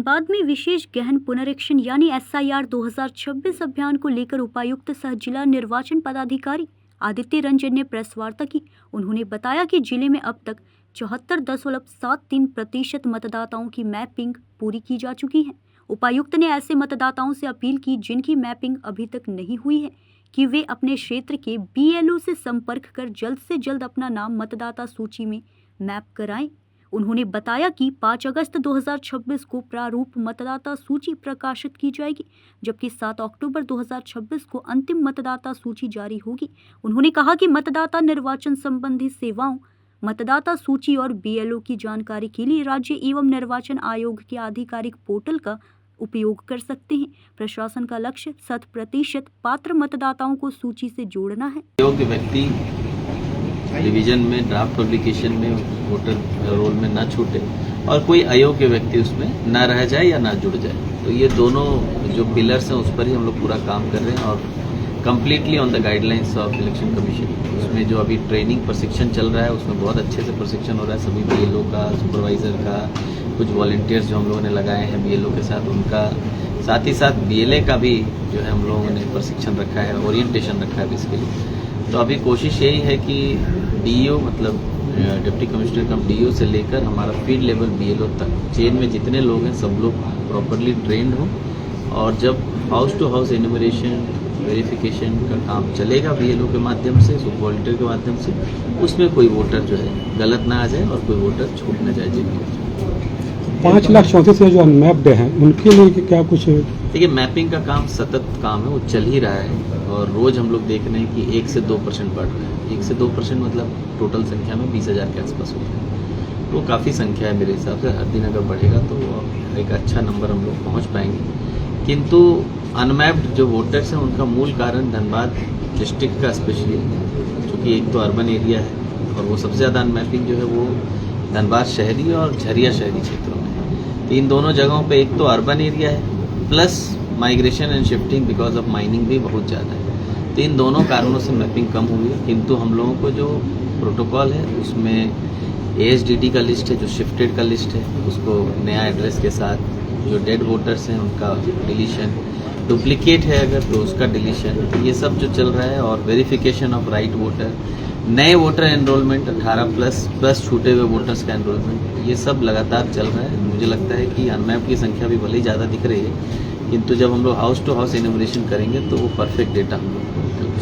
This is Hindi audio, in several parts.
धनबाद में विशेष गहन पुनरीक्षण यानी SIR 2026 अभियान को लेकर उपायुक्त सह जिला निर्वाचन पदाधिकारी आदित्य रंजन ने प्रेस वार्ता की। उन्होंने बताया कि जिले में अब तक 74.73% मतदाताओं की मैपिंग पूरी की जा चुकी है। उपायुक्त ने ऐसे मतदाताओं से अपील की जिनकी मैपिंग अभी तक नहीं हुई है कि वे अपने क्षेत्र के BLO से संपर्क कर जल्द से जल्द अपना नाम मतदाता सूची में मैप कराएं। उन्होंने बताया कि 5 अगस्त 2026 को प्रारूप मतदाता सूची प्रकाशित की जाएगी, जबकि 7 अक्टूबर 2026 को अंतिम मतदाता सूची जारी होगी। उन्होंने कहा कि मतदाता निर्वाचन संबंधी सेवाओं, मतदाता सूची और BLO की जानकारी के लिए राज्य एवं निर्वाचन आयोग के आधिकारिक पोर्टल का उपयोग कर सकते हैं। प्रशासन का लक्ष्य 100% पात्र मतदाताओं को सूची से जोड़ना है। योग्य व्यक्ति डिवीजन में ड्राफ्ट पब्लिकेशन में वोटर रोल में ना छूटे और कोई अयोग्य व्यक्ति उसमें ना रह जाए या ना जुड़ जाए। तो ये दोनों जो पिलर्स हैं उस पर ही हम लोग पूरा काम कर रहे हैं और completely on the guidelines of election commission. उसमें जो अभी ट्रेनिंग प्रशिक्षण चल रहा है उसमें बहुत अच्छे से प्रशिक्षण हो रहा है। सभी BLO का, सुपरवाइजर का, कुछ वॉलंटियर्स जो हम लोगों ने लगाए हैं BLO के साथ, उनका साथ ही साथ BLA का भी जो है हम लोगों ने प्रशिक्षण रखा है, ओरिएंटेशन रखा है बेसिकली। तो अभी कोशिश यही है कि DO मतलब डिप्टी कमिश्नर कम DO से लेकर हमारा फील्ड लेवल BLO तक चेन में जितने लोग हैं सब लोग प्रॉपरली ट्रेंड हों और जब house to house enumeration verification का काम चलेगा BLO के माध्यम से, सुपर वॉलंटियर के माध्यम से, उसमें कोई वोटर जो है गलत ना आ जाए और कोई वोटर छूट ना जाए। जिनकी 5,34,000 जो अनमैप्ड हैं उनके लिए क्या कुछ? देखिए, मैपिंग का काम सतत काम है, वो चल ही रहा है और रोज हम लोग देख रहे हैं कि 1 से 2% बढ़ रहा है। 1 से 2% मतलब टोटल संख्या में 20,000 के आसपास होता है। तो काफ़ी संख्या है मेरे हिसाब से। हर दिन अगर बढ़ेगा तो एक अच्छा नंबर हम लोग पहुँच पाएंगे। किंतु अनमैप्ड जो वोटर्स हैं उनका मूल कारण धनबाद डिस्ट्रिक्ट का स्पेशली, चूँकि एक तो अर्बन एरिया है और वो सबसे ज़्यादा अनमैपिंग जो है वो धनबाद शहरी और झरिया शहरी क्षेत्रों में। तो इन दोनों जगहों पे एक तो अर्बन एरिया है plus migration and shifting because of mining भी बहुत ज़्यादा है। तो इन दोनों कारणों से मैपिंग कम हुई है। किंतु हम लोगों को जो प्रोटोकॉल है उसमें ASDD का लिस्ट है, जो शिफ्टेड का लिस्ट है, उसको नया एड्रेस के साथ, जो डेड वोटर्स हैं उनका डिलीशन, डुप्लीकेट है अगर तो उसका डिलीशन, ये सब जो चल रहा है और वेरिफिकेशन ऑफ राइट वोटर, नए वोटर एनरोलमेंट 18+ प्लस छूटे हुए वोटर्स का एनरोलमेंट, ये सब लगातार चल रहा है। मुझे लगता है कि अनमैप की संख्या भी भले ही ज़्यादा दिख रही है, किंतु जब हम लोग हाउस टू हाउस एनुमरेशन करेंगे तो वो परफेक्ट डेटा हम लोग।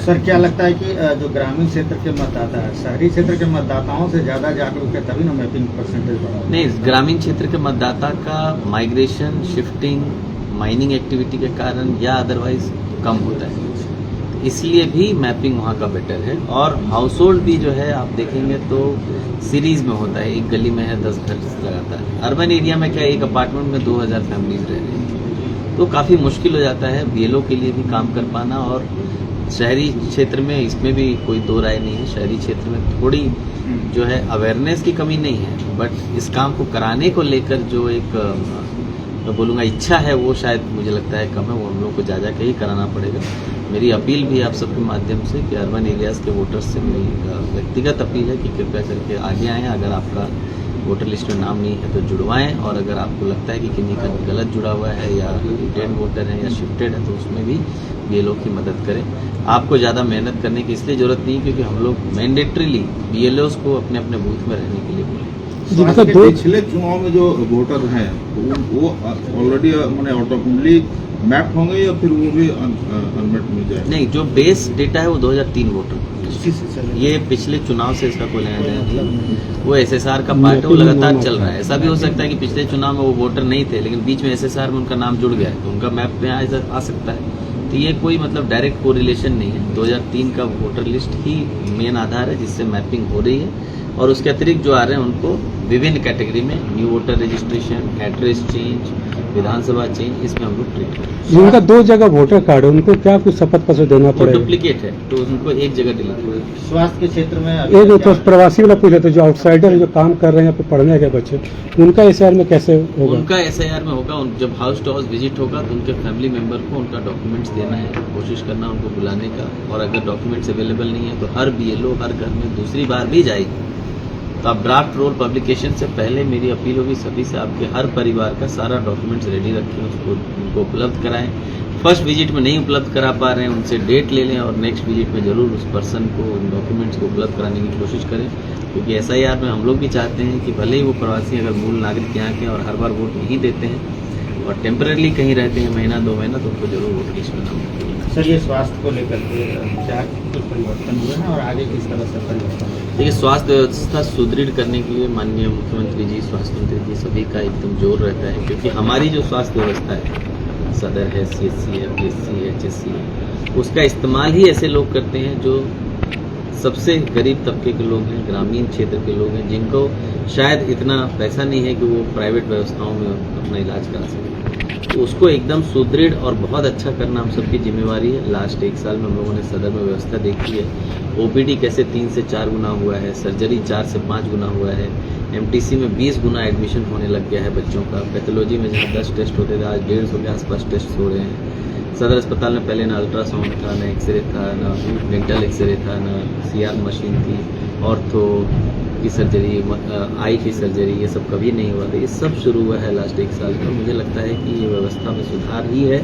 सर, क्या लगता है कि जो ग्रामीण क्षेत्र के मतदाता है शहरी क्षेत्र के मतदाताओं से ज़्यादा जागरूक है तभी ना मैपिंग परसेंटेज बढ़ा? नहीं, ग्रामीण क्षेत्र के मतदाता का माइग्रेशन, शिफ्टिंग, माइनिंग एक्टिविटी के कारण या अदरवाइज कम होता है, इसलिए भी मैपिंग वहाँ का बेटर है। और हाउस होल्ड भी जो है आप देखेंगे तो सीरीज में होता है, एक गली में है 10 घर लगातार। अर्बन एरिया में क्या एक अपार्टमेंट में 2000 फैमिलीज रह रही हैं, तो काफ़ी मुश्किल हो जाता है BLO के लिए भी काम कर पाना। और शहरी क्षेत्र में इसमें भी कोई दो राय नहीं है, शहरी क्षेत्र में थोड़ी जो है अवेयरनेस की कमी नहीं है, बट इस काम को कराने को लेकर जो एक मैं बोलूँगा इच्छा है वो शायद मुझे लगता है कम है। वो हम लोग को जा के ही कराना पड़ेगा। मेरी अपील भी आप सबके माध्यम से कि अर्बन एरियाज़ के वोटर्स से मेरी व्यक्तिगत अपील है कि कृपया करके आगे आएँ। अगर आपका वोटर लिस्ट में नाम नहीं है तो जुड़वाएं, और अगर आपको लगता है कि किन्हीं का गलत जुड़ा हुआ है या डेड वोटर है या शिफ्टेड है तो उसमें भी BLO की मदद करें। आपको ज़्यादा मेहनत करने की इसलिए ज़रूरत नहीं, क्योंकि हम लोग मैंडेटरीली BLOs को अपने अपने बूथ में रहने के लिए बोले। पिछले चुनाव में जो वोटर हैं वो ऑलरेडी मैंने ऑटोमेटिकली मैप होंगे या फिर वो भी अनमैप में जाए? नहीं, जो बेस डेटा है वो 2003 वोटर, ये पिछले चुनाव से इसका कोई लेना देना नहीं। वो SSR का पार्ट है, वो लगातार चल रहा है। ऐसा भी हो सकता है कि पिछले चुनाव में वो वोटर नहीं थे लेकिन बीच में SSR में उनका नाम जुड़ गया है तो उनका मैप में आ सकता है। तो ये कोई मतलब डायरेक्ट कोरिलेशन नहीं है। 2003 का वोटर लिस्ट ही मेन आधार है जिससे मैपिंग हो रही है, और उसके अतिरिक्त जो आ रहे हैं उनको विभिन्न कैटेगरी में new voter registration, address change, Vidhansabha change, इसमें हम लोग ट्रीट करते हैं। जिनका 2 जगह वोटर कार्ड है उनको क्या कुछ शपथ पत्र देना पड़ेगा? डुप्लीकेट है तो उनको एक जगह डिलीट होगा। स्वास्थ्य के क्षेत्र में ये जो तो प्रवासी वाला पूछा था, जो आउटसाइडर जो काम कर रहे हैं यहाँ पे पढ़ने के बच्चे, उनका SIR में कैसे होगा? उनका SIR में होगा। जब हाउस टू हाउस विजिट होगा तो उनके फैमिली मेंबर को उनका डॉक्यूमेंट्स देना है, कोशिश करना उनको बुलाने का। और अगर डॉक्यूमेंट्स अवेलेबल नहीं है तो हर BLO हर घर में दूसरी बार भी जाएगी तो आप ड्राफ्ट रोल पब्लिकेशन से पहले मेरी अपील होगी सभी से, आपके हर परिवार का सारा डॉक्यूमेंट्स रेडी रखें, उसको उनको उपलब्ध कराएं। फर्स्ट विजिट में नहीं उपलब्ध करा पा रहे हैं उनसे डेट ले लें और नेक्स्ट विजिट में जरूर उस पर्सन को उन डॉक्यूमेंट्स को उपलब्ध कराने की कोशिश करें, क्योंकि SIR में हम लोग भी चाहते हैं कि भले ही वो प्रवासी अगर मूल नागरिक यहाँ के और हर बार वोट नहीं देते हैं और टेम्पररी कहीं रहते हैं महीना 2 महीना, तो उनको जरूर वोट लिस्ट में नाम लिखें। सर, ये स्वास्थ्य को लेकर के क्या कुछ परिवर्तन हुए हैं और आगे किस तरह से परिवर्तन होगा? देखिए, स्वास्थ्य व्यवस्था सुदृढ़ करने के लिए माननीय मुख्यमंत्री जी, स्वास्थ्य मंत्री जी सभी का एकदम जोर रहता है, क्योंकि हमारी जो स्वास्थ्य व्यवस्था है, सदर है, CHC है, PSC है, HSC है, उसका इस्तेमाल ही ऐसे लोग करते हैं जो सबसे गरीब तबके के लोग हैं, ग्रामीण क्षेत्र के लोग हैं, जिनको शायद इतना पैसा नहीं है कि वो प्राइवेट व्यवस्थाओं में अपना इलाज करा सकें। तो उसको एकदम सुदृढ़ और बहुत अच्छा करना हम सबकी जिम्मेवारी है। लास्ट 1 साल में हम लोगों ने सदर में व्यवस्था देखी है, OPD कैसे 3 से 4 गुना हुआ है, सर्जरी 4 से 5 गुना हुआ है, MTC में 20 गुना एडमिशन होने लग गया है बच्चों का, पैथोलॉजी में जहाँ 10 टेस्ट होते थे आज 150 के आसपास टेस्ट हो रहे हैं। सदर अस्पताल में पहले ना अल्ट्रासाउंड था, ना एक्सरे था, ना डेंटल एक्सरे था, ना CR मशीन थी, ऑर्थो की सर्जरी, आई की सर्जरी, ये सब कभी नहीं हुआ था। ये सब शुरू हुआ है लास्ट 1 साल में। मुझे लगता है कि ये व्यवस्था में सुधार ही है,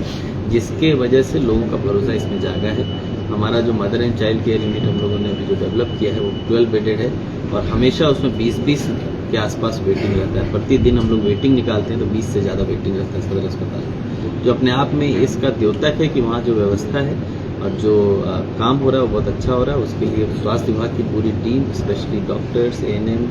जिसके वजह से लोगों का भरोसा इसमें जागा है। हमारा जो mother and child care unit हम लोगों ने अभी जो डेवलप किया है वो 12 बेडेड है और हमेशा उसमें 20-20 के आसपास वेटिंग रहता है। प्रतिदिन हम लोग वेटिंग निकालते हैं तो 20 से ज़्यादा वेटिंग रहता है सदर अस्पताल में, जो अपने आप में इसका द्योतक है कि वहाँ जो व्यवस्था है और जो काम हो रहा है वो बहुत अच्छा हो रहा है। उसके लिए स्वास्थ्य विभाग की पूरी टीम, स्पेशली डॉक्टर्स, ANM,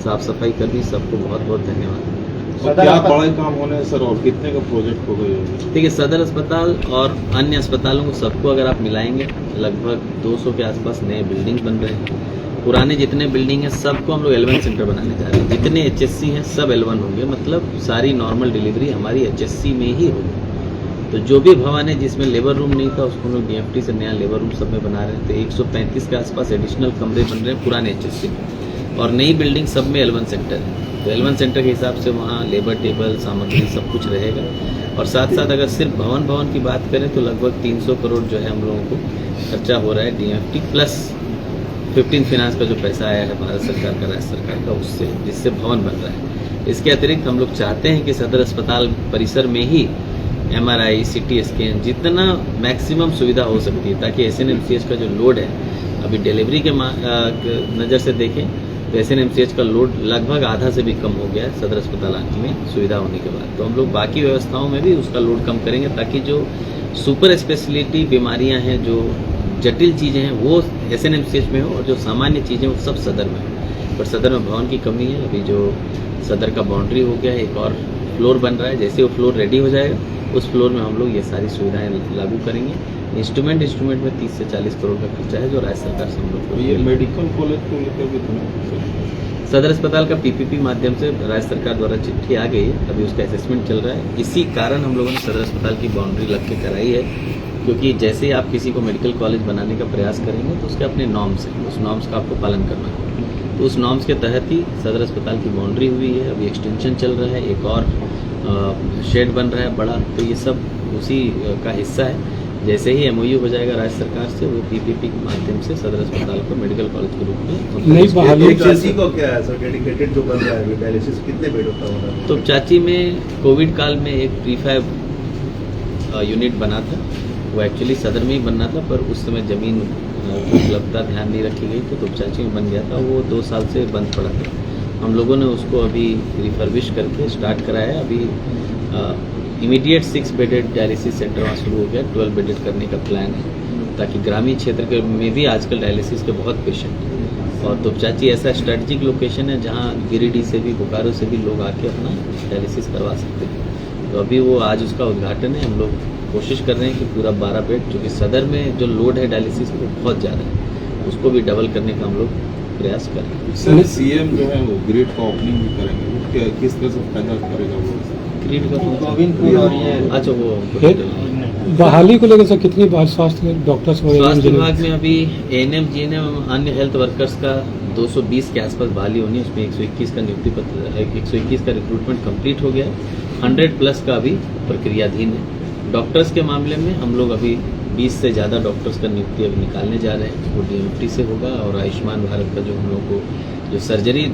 साफ सफाई कर्मी, सबको बहुत बहुत धन्यवाद। और क्या बड़ा काम होने है सर, और कितने का प्रोजेक्ट हो गया? देखिए, सदर अस्पताल और अन्य अस्पतालों को सबको अगर आप मिलाएंगे लगभग 200 के आसपास नए बिल्डिंग बन रहे हैं। पुराने जितने बिल्डिंग हैं सबको हम लोग L1 सेंटर बनाने जा रहे हैं। जितने HSC हैं सब L1 होंगे, मतलब सारी नॉर्मल डिलीवरी हमारी HSC में ही होगी। तो जो भी भवन है जिसमें लेबर रूम नहीं था उसको हम लोग DFT से नया लेबर रूम सब में बना रहे हैं। तो 135 के आसपास एडिशनल कमरे बन रहे हैं पुराने HSC में, और नई बिल्डिंग सब में L1 सेंटर है। तो L1 सेंटर के हिसाब से वहाँ लेबर टेबल, सामग्री सब कुछ रहेगा। और साथ साथ अगर सिर्फ भवन की बात करें तो लगभग 300 करोड़ जो है हम लोगों को खर्चा हो रहा है DFT प्लस 15 फिनांस का जो पैसा आया है भारत सरकार का, राज्य सरकार का, उससे, जिससे भवन बन रहा है। इसके अतिरिक्त हम लोग चाहते हैं कि सदर अस्पताल परिसर में ही MRI, CT स्कैन, जितना मैक्सिमम सुविधा हो सकती है, ताकि SNMCH का जो लोड है, अभी डिलीवरी के नज़र से देखें तो SNMCH का लोड लगभग आधा से भी कम हो गया है सदर अस्पताल में सुविधा होने के बाद। तो हम लोग बाकी व्यवस्थाओं में भी उसका लोड कम करेंगे, ताकि जो सुपर स्पेशलिटी बीमारियां हैं, जो जटिल चीज़ें हैं, वो SNMCH में हो और जो सामान्य चीज़ें वो सब सदर में हो। पर सदर में भवन की कमी है। अभी जो सदर का बाउंड्री हो गया है, एक और फ्लोर बन रहा है, जैसे वो फ्लोर रेडी हो जाएगा उस फ्लोर में हम लोग ये सारी सुविधाएं लागू करेंगे। इंस्ट्रूमेंट में 30 से 40 करोड़ का खर्चा है जो राज्य सरकार से हम लोग को। ये मेडिकल कॉलेज को लेकर भी सदर अस्पताल का PPP माध्यम से राज्य सरकार द्वारा चिट्ठी आ गई है, अभी उसका असेसमेंट चल रहा है। इसी कारण हम लोगों ने सदर अस्पताल की बाउंड्री लग के कराई है, क्योंकि जैसे ही आप किसी को मेडिकल कॉलेज बनाने का प्रयास करेंगे तो उसके अपने नॉर्म्स हैं, उस नॉर्म्स का आपको पालन करना है। तो उस नॉर्म्स के तहत ही सदर अस्पताल की बाउंड्री हुई है। अभी एक्सटेंशन चल रहा है, एक और शेड बन रहा है बड़ा, तो ये सब उसी का हिस्सा है। जैसे ही MOU हो जाएगा राज्य सरकार से, वो PPP के माध्यम से सदर अस्पताल को मेडिकल कॉलेज के रूप में नहीं बहाली चाची को क्या है सर, डेडिकेटेड जो बन रहा है डायलिसिस, कितने बेड होता होगा? तो चाची में कोविड काल में एक प्रीफैब यूनिट बना था, वो एक्चुअली सदर में ही बनना था, पर उस समय ज़मीन उपलब्धता ध्यान नहीं रखी गई तो चाची में बन गया था। वो 2 साल से बंद पड़ा था। हम लोगों ने उसको अभी रिफर्बिश करके स्टार्ट कराया है। अभी इमीडिएट 6 बेडेड डायलिसिस सेंटर वहाँ शुरू हो गया, 12 बेडेड करने का प्लान है, ताकि ग्रामीण क्षेत्र के में भी आजकल डायलिसिस के बहुत पेशेंट हैं। और तोपचाची ऐसा स्ट्रेटजिक लोकेशन है जहाँ गिरिडीह से भी, बोकारो से भी लोग आके अपना डायलिसिस करवा सकते हैं। तो अभी वो आज उसका उद्घाटन है। हम लोग कोशिश कर रहे हैं कि पूरा 12 बेड, क्योंकि सदर में जो लोड है डायलिसिस वो बहुत ज़्यादा है, उसको भी डबल करने का हम लोग प्रयास कर रहे हैं। सर CM जो है वो ग्रिड का ओपनिंग भी करेंगे, वो किस तरह से फायदा करेगा वो? ग्रिड का गोविंदपुर और ये अच्छा, वो बहाली को लेकर सर कितनी बार स्वास्थ्य डॉक्टर्स स्वास्थ्य विभाग में अभी ANM, GNM, अन्य हेल्थ वर्कर्स का 220 के आसपास बहाली होनी है। उसमें 121 का नियुक्ति पत्र, 121 का रिक्रूटमेंट कंप्लीट हो गया है। 100+ का अभी प्रक्रियाधीन है। डॉक्टर्स के मामले में हम लोग अभी 20 से ज़्यादा डॉक्टर्स का नियुक्ति अभी निकालने जा रहे हैं। वो DMT से होगा और आयुष्मान भारत का जो हम लोग को जो सर्जरी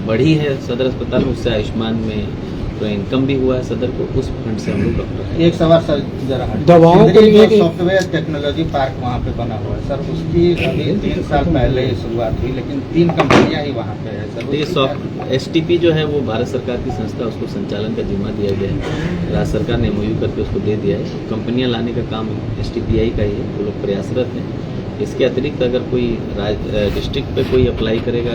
बढ़ी है सदर अस्पताल में, उससे आयुष्मान में तो इनकम भी हुआ है सदर को, उस फंड से हम लोग डॉक्टर एक सवाल सर जरा दवाओं के लिए सॉफ्टवेयर टेक्नोलॉजी पार्क वहाँ पे बना हुआ है सर, उसकी अभी 3 साल पहले ही शुरुआत हुई, लेकिन 3 कंपनियां ही वहाँ पे है सर। देखिए सॉफ्ट STP जो है वो भारत सरकार की संस्था, उसको संचालन का जिम्मा दिया गया है, राज्य सरकार ने MOU करके उसको दे दिया है। कंपनियां लाने का काम STPI का ही है, वो लोग प्रयासरत हैं। इसके अतिरिक्त अगर कोई डिस्ट्रिक्ट पे कोई अप्लाई करेगा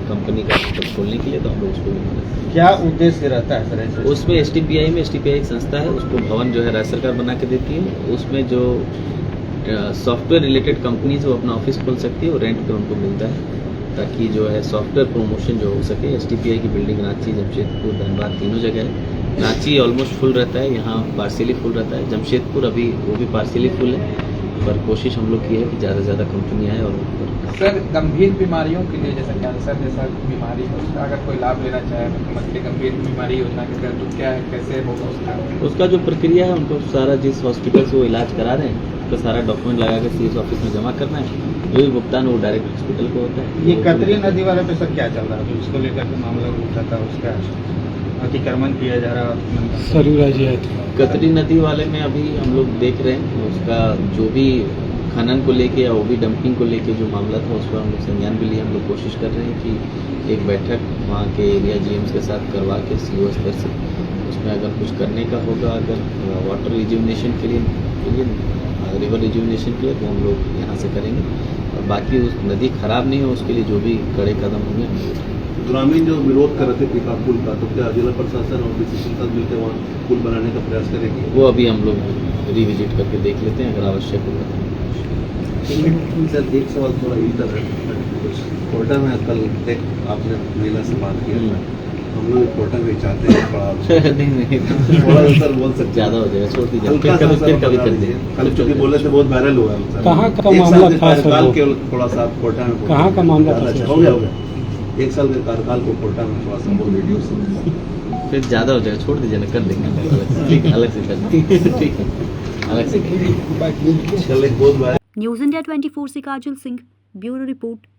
कंपनी का खोलने के लिए, तो हम लोग उसको भी मदद करेंगे। क्या उद्देश्य रहता है सर ऐसे? उसमें STPI में STPI एक संस्था है, उसको भवन जो है राज्य सरकार बना के देती है, उसमें जो सॉफ्टवेयर रिलेटेड कंपनीज वो अपना ऑफिस खोल सकती है और रेंट पे उनको मिलता है, ताकि जो है सॉफ्टवेयर प्रमोशन जो हो सके। STPI की बिल्डिंग रांची, जमशेदपुर, धनबाद तीनों जगह है। रांची ऑलमोस्ट फुल रहता है, यहाँ पार्शियली फुल रहता है। जमशेदपुर अभी वो भी पार्शियली फुल है, पर कोशिश हम लोग की है कि ज़्यादा से ज़्यादा कंपनियाँ आए। और सर गंभीर बीमारियों के लिए जैसे कैंसर जैसा बीमारी है, उसका अगर कोई लाभ लेना चाहे मुख्यमंत्री गंभीर बीमारी योजना के तहत, तो क्या है, कैसे होगा उसका जो प्रक्रिया है, उनको सारा जिस हॉस्पिटल से वो इलाज करा रहे हैं उसका सारा डॉक्यूमेंट लगा के CS ऑफिस में जमा करना है, जो भी भुगतान वो डायरेक्ट हॉस्पिटल को होता है। ये कतरी नदी वाले पे सर क्या चल रहा है? उसको लेकर के मामला उठा था, उसका अतिक्रमण किया जा रहा है। सरयू जी कतरी नदी वाले में अभी हम लोग देख रहे हैं, उसका जो भी खनन को लेके या OB डंपिंग को लेके जो मामला था, उस पर हम लोग संज्ञान भी लिए। हम लोग कोशिश कर रहे हैं कि एक बैठक वहाँ के एरिया GMs के साथ करवा के CO स्तर से उसमें अगर कुछ करने का होगा, अगर वाटर रिज्यूमिनेशन के लिए रिवर रिज्यूमिनेशन के लिए, तो हम लोग यहाँ से करेंगे। और बाकी उस नदी खराब नहीं हो उसके लिए जो भी कड़े कदम होंगे हम लोग उठाएंगे। ग्रामीण जो विरोध कर रहे थे पीपा पुल का, तो क्या जिला प्रशासन और DCC के साथ मिलकर वहाँ पुल बनाने का प्रयास करेगी? वो अभी हम लोग रिविजिट करके देख लेते हैं, अगर आवश्यक होगा। सर एक सवाल थोड़ा इधर है, कोटा में कल एक आपने महिला से बात किया था, हम लोग कोटा में चाहते हैं थोड़ा नहीं थोड़ा सर बोल सकते ज़्यादा हो जाएगा, छोड़ दीजिए, हल्का सा फिर कभी बता कर दीजिए। देंगे। कल चूंकि बोले थे बहुत वायरल हुआ है सर। कहाँ का एक मामला साल के था सर कार्यकाल वो? के थोड़ा सा कोटा में कहाँ का मामला था सर? हो गया 1 साल के कार्यकाल को कोटा में थोड़ा सा बहुत रिड्यूस फिर ज़्यादा हो जाएगा, छोड़ दीजिए ना, कर देंगे ठीक है, अलग से कर देंगे, ठीक है, अलग से करेंगे। कल एक बहुत न्यूज़ इंडिया 24 से काजल सिंह, ब्यूरो रिपोर्ट।